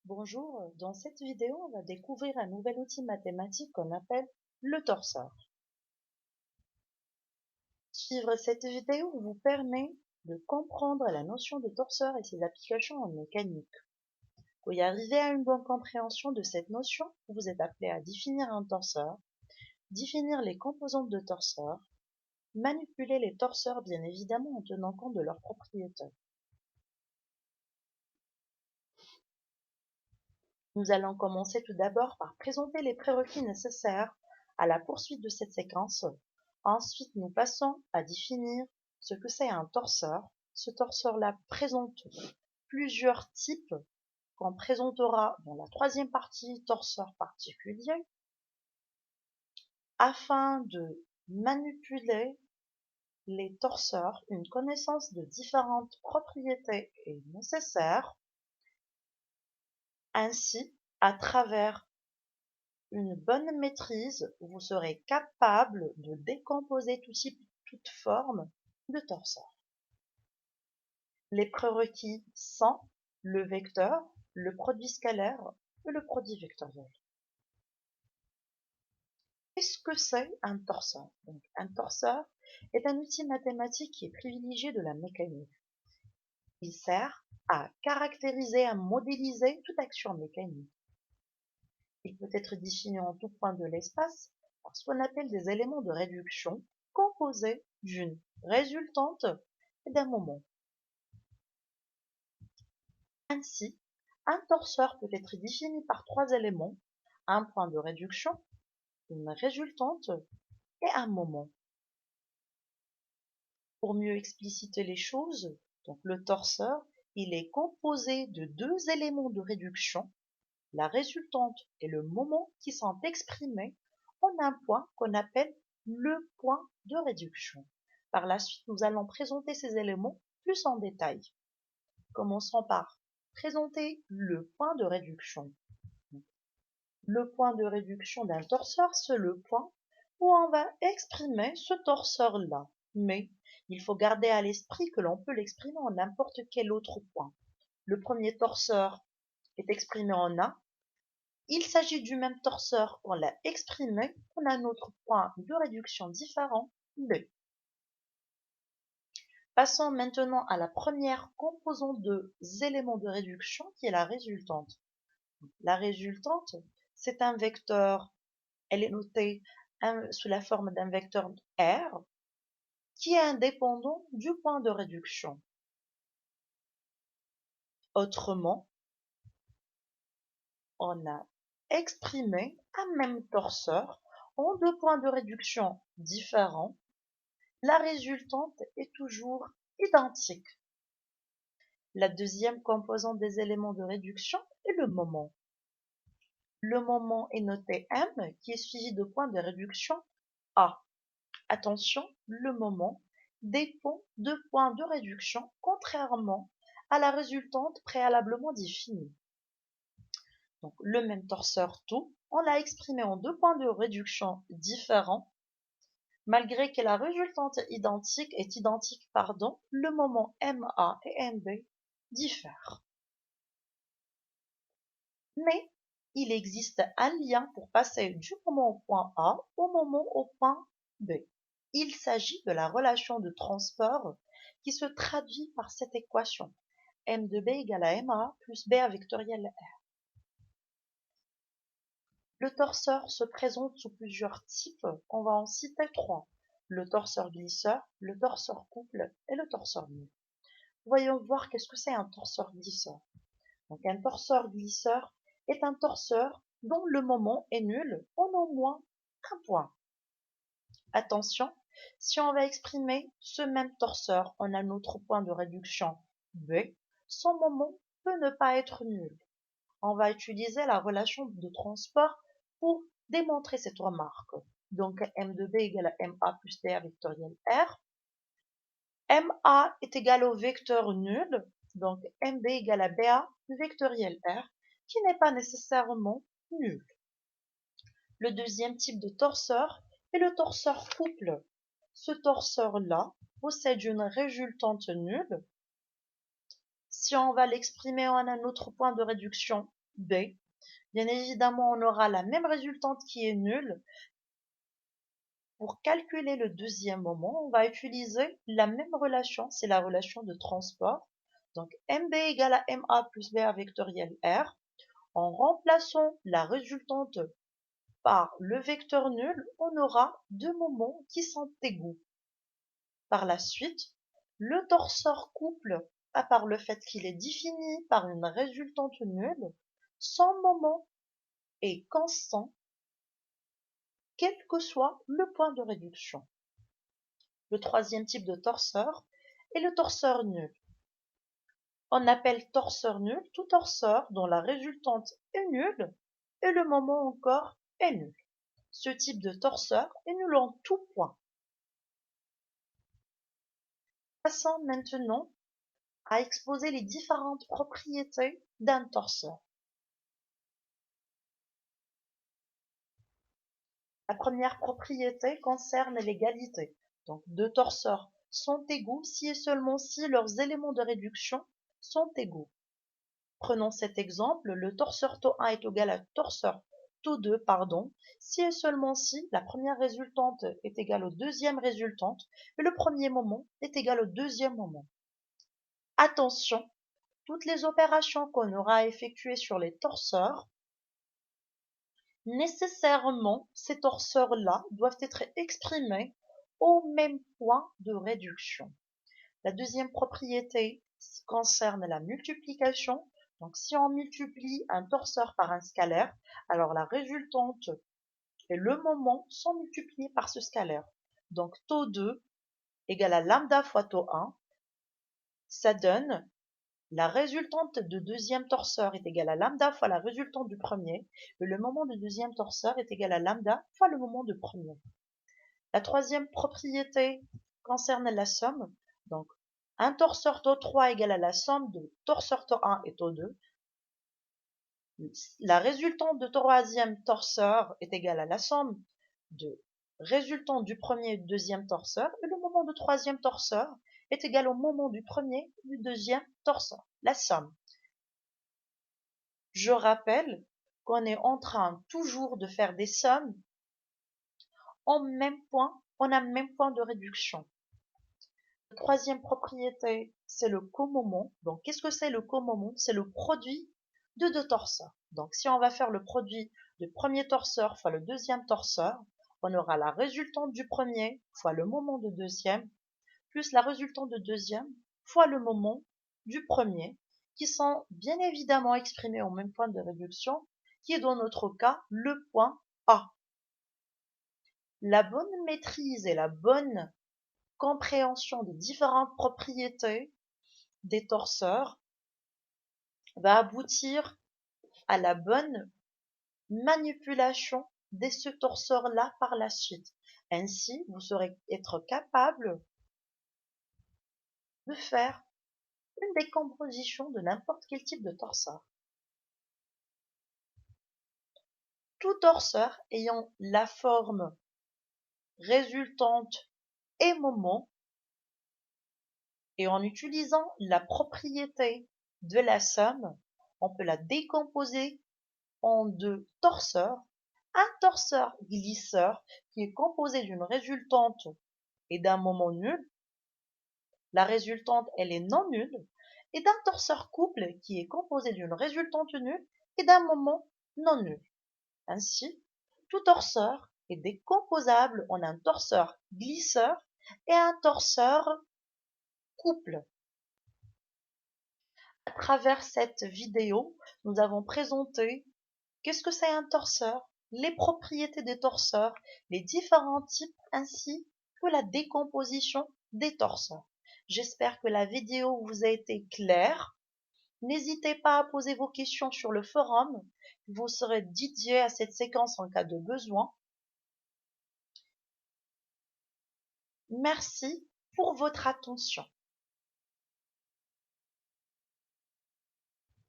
Bonjour, dans cette vidéo, on va découvrir un nouvel outil mathématique qu'on appelle le torseur. Suivre cette vidéo vous permet de comprendre la notion de torseur et ses applications en mécanique. Pour y arriver à une bonne compréhension de cette notion, vous êtes appelé à définir un torseur, définir les composantes de torseur, manipuler les torseurs bien évidemment en tenant compte de leurs propriétés. Nous allons commencer tout d'abord par présenter les prérequis nécessaires à la poursuite de cette séquence. Ensuite, nous passons à définir ce que c'est un torseur. Ce torseur-là présente plusieurs types qu'on présentera dans la troisième partie, torseur particulier, afin de manipuler les torseurs. Une connaissance de différentes propriétés est nécessaire. Ainsi, à travers une bonne maîtrise, vous serez capable de décomposer tout type, toute forme de torseur. Les prérequis sont le vecteur, le produit scalaire et le produit vectoriel. Qu'est-ce que c'est un torseur? Donc, un torseur est un outil mathématique qui est privilégié de la mécanique. Il sert à caractériser, à modéliser toute action mécanique. Il peut être défini en tout point de l'espace par ce qu'on appelle des éléments de réduction composés d'une résultante et d'un moment. Ainsi, un torseur peut être défini par trois éléments, un point de réduction, une résultante et un moment. Pour mieux expliciter les choses, donc le torseur, il est composé de deux éléments de réduction, la résultante et le moment qui sont exprimés en un point qu'on appelle le point de réduction. Par la suite, nous allons présenter ces éléments plus en détail. Commençons par présenter le point de réduction. Le point de réduction d'un torseur, c'est le point où on va exprimer ce torseur-là. Mais il faut garder à l'esprit que l'on peut l'exprimer en n'importe quel autre point. Le premier torseur est exprimé en A. Il s'agit du même torseur qu'on l'a exprimé en un autre point de réduction différent, B. Passons maintenant à la première composante de éléments de réduction qui est la résultante. La résultante, c'est un vecteur, elle est notée sous la forme d'un vecteur R qui est indépendant du point de réduction. Autrement, on a exprimé un même torseur en deux points de réduction différents. La résultante est toujours identique. La deuxième composante des éléments de réduction est le moment. Le moment est noté M qui est suivi de points de réduction A. Attention, le moment dépend de points de réduction contrairement à la résultante préalablement définie. Donc le même torseur tout, on l'a exprimé en deux points de réduction différents. Malgré que la résultante est identique, le moment MA et MB diffèrent. Mais il existe un lien pour passer du moment au point A au moment au point B. Il s'agit de la relation de transport qui se traduit par cette équation M de B égale à MA plus BA vectoriel R. Le torseur se présente sous plusieurs types, on va en citer trois. Le torseur glisseur, le torseur couple et le torseur nu. Voyons voir qu'est-ce que c'est un torseur glisseur. Donc un torseur glisseur est un torseur dont le moment est nul en au moins un point. Attention, si on va exprimer ce même torseur en un autre point de réduction B, son moment peut ne pas être nul. On va utiliser la relation de transport pour démontrer cette remarque. Donc M de B égale à MA plus DA vectoriel R. MA est égal au vecteur nul, donc MB égale à BA vectoriel R, qui n'est pas nécessairement nul. Le deuxième type de torseur est le torseur couple. Ce torseur-là possède une résultante nulle. Si on va l'exprimer en un autre point de réduction B. Bien évidemment, on aura la même résultante qui est nulle. Pour calculer le deuxième moment, on va utiliser la même relation, c'est la relation de transport. Donc MB égale à MA plus BA vectoriel R. En remplaçant la résultante par le vecteur nul, on aura deux moments qui sont égaux. Par la suite, le torseur couple, à part le fait qu'il est défini par une résultante nulle, son moment est constant, quel que soit le point de réduction. Le troisième type de torseur est le torseur nul. On appelle torseur nul tout torseur dont la résultante est nulle et le moment encore est nul. Ce type de torseur est nul en tout point. Passons maintenant à exposer les différentes propriétés d'un torseur. La première propriété concerne l'égalité. Donc, deux torseurs sont égaux si et seulement si leurs éléments de réduction sont égaux. Prenons cet exemple, le torseur τ1 est égal à torseur τ2, si et seulement si la première résultante est égale aux deuxième résultante et le premier moment est égal au deuxième moment. Attention, toutes les opérations qu'on aura à effectuer sur les torseurs, nécessairement, ces torseurs-là doivent être exprimés au même point de réduction. La deuxième propriété concerne la multiplication. Donc, si on multiplie un torseur par un scalaire, alors la résultante et le moment sont multipliés par ce scalaire. Donc, τ2 égale à lambda fois τ1, ça donne la résultante de deuxième torseur est égale à lambda fois la résultante du premier, et le moment du deuxième torseur est égal à lambda fois le moment du premier. La troisième propriété concerne la somme. Donc, un torseur τ3 égale à la somme de torseur τ1 et τ2. La résultante de troisième torseur est égale à la somme de résultante du premier et du deuxième torseur, et le moment de troisième torseur est égal au moment du premier et du deuxième torseur, la somme. Je rappelle qu'on est en train toujours de faire des sommes en même point, en un même point de réduction. La troisième propriété, c'est le comoment. Donc, qu'est-ce que c'est le comoment? C'est le produit de deux torseurs. Donc, si on va faire le produit du premier torseur fois le deuxième torseur, on aura la résultante du premier fois le moment du deuxième, plus la résultante du deuxième fois le moment du premier, qui sont bien évidemment exprimés au même point de réduction, qui est dans notre cas le point A. La bonne maîtrise et la bonne compréhension des différentes propriétés des torseurs va aboutir à la bonne manipulation de ce torseur-là par la suite. Ainsi, vous serez être capable de faire une décomposition de n'importe quel type de torseur. Tout torseur ayant la forme résultante et moment, et en utilisant la propriété de la somme, on peut la décomposer en deux torseurs. Un torseur glisseur qui est composé d'une résultante et d'un moment nul. La résultante, elle est non nulle. Et d'un torseur couple qui est composé d'une résultante nulle et d'un moment non nul. Ainsi, tout torseur est décomposable en un torseur glisseur et un torseur couple. À travers cette vidéo, nous avons présenté qu'est-ce que c'est un torseur, les propriétés des torseurs, les différents types ainsi que la décomposition des torseurs. J'espère que la vidéo vous a été claire. N'hésitez pas à poser vos questions sur le forum. Vous serez dédié à cette séquence en cas de besoin. Merci pour votre attention.